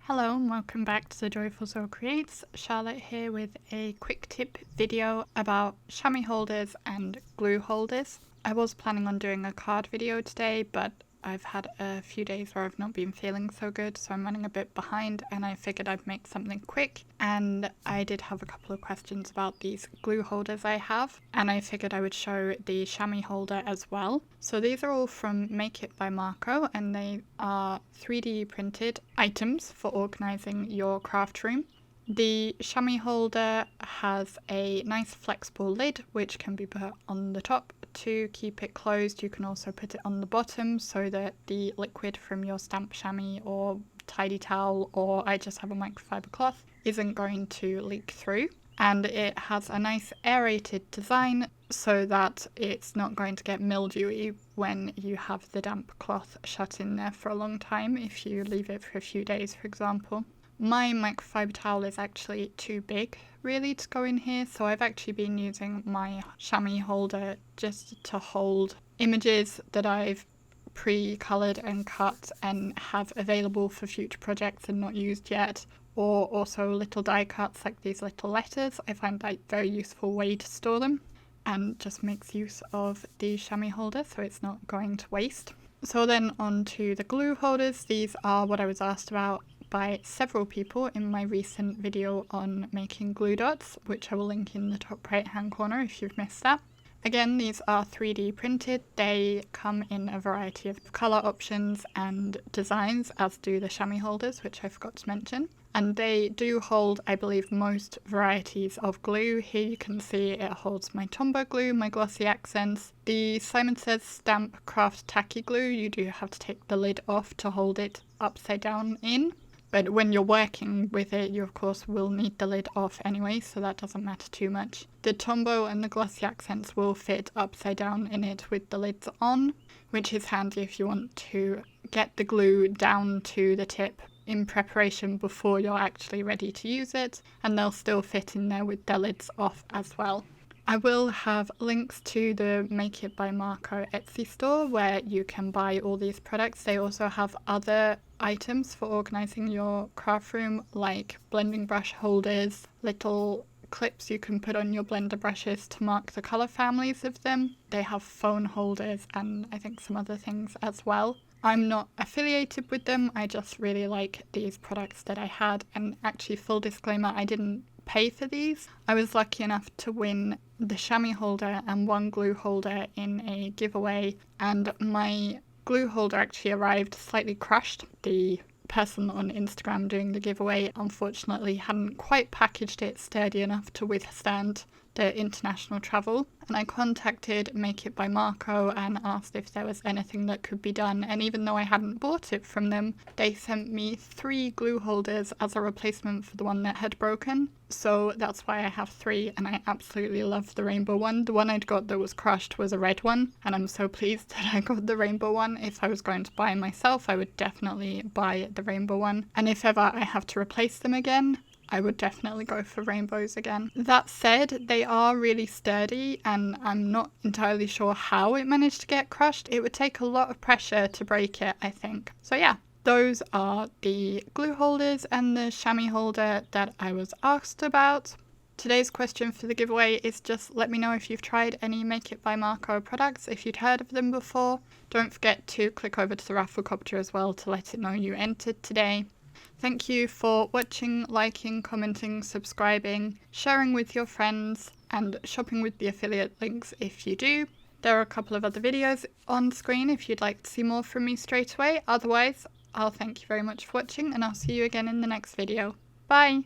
Hello and welcome back to the Joyful Soul Creates. Charlotte here with a quick tip video about chamois holders and glue holders. I was planning on doing a card video today, but I've had a few days where I've not been feeling so good, so I'm running a bit behind and I figured I'd make something quick. And I did have a couple of questions about these glue holders I have, and I figured I would show the chamois holder as well. So these are all from Make It By Marko, and they are 3D printed items for organising your craft room. The chamois holder has a nice flexible lid which can be put on the top to keep it closed. You can also put it on the bottom so that the liquid from your stamp chamois or tidy towel, or I just have a microfiber cloth, isn't going to leak through. And it has a nice aerated design so that it's not going to get mildewy when you have the damp cloth shut in there for a long time if you leave it for a few days, for example. My microfiber towel is actually too big really to go in here, so I've actually been using my chamois holder just to hold images that I've pre-coloured and cut and have available for future projects and not used yet, or also little die cuts like these little letters. I find that a very useful way to store them and just makes use of the chamois holder so it's not going to waste. So then on to the glue holders. These are what I was asked about by several people in my recent video on making glue dots, which I will link in the top right hand corner if you've missed that. Again, these are 3D printed. They come in a variety of colour options and designs, as do the chamois holders, which I forgot to mention. And they do hold, I believe, most varieties of glue. Here you can see it holds my Tombow glue, my glossy accents. The Simon Says Stamp Craft Tacky glue, you do have to take the lid off to hold it upside down in. But when you're working with it, you of course will need the lid off anyway, so that doesn't matter too much. The Tombow and the glossy accents will fit upside down in it with the lids on, which is handy if you want to get the glue down to the tip in preparation before you're actually ready to use it, and they'll still fit in there with their lids off as well. I will have links to the Make It By Marko Etsy store where you can buy all these products. They also have other items for organising your craft room, like blending brush holders, little clips you can put on your blender brushes to mark the colour families of them. They have phone holders and I think some other things as well. I'm not affiliated with them, I just really like these products that I had, and actually, full disclaimer, I didn't pay for these. I was lucky enough to win the chamois holder and one glue holder in a giveaway, and my glue holder actually arrived slightly crushed. The person on Instagram doing the giveaway unfortunately hadn't quite packaged it sturdy enough to withstand the international travel, and I contacted Make It By Marko and asked if there was anything that could be done, and even though I hadn't bought it from them, they sent me 3 glue holders as a replacement for the one that had broken. So that's why I have 3, and I absolutely love the rainbow one. The one I'd got that was crushed was a red one, and I'm so pleased that I got the rainbow one. If I was going to buy myself, I would definitely buy the rainbow one, and if ever I have to replace them again, I would definitely go for rainbows again. That said, they are really sturdy and I'm not entirely sure how it managed to get crushed. It would take a lot of pressure to break it, I think. So yeah, those are the glue holders and the chamois holder that I was asked about. Today's question for the giveaway is just let me know if you've tried any Make It By Marko products, if you'd heard of them before. Don't forget to click over to the Rafflecopter as well to let it know you entered today. Thank you for watching, liking, commenting, subscribing, sharing with your friends, and shopping with the affiliate links if you do. There are a couple of other videos on screen if you'd like to see more from me straight away. Otherwise, I'll thank you very much for watching and I'll see you again in the next video. Bye!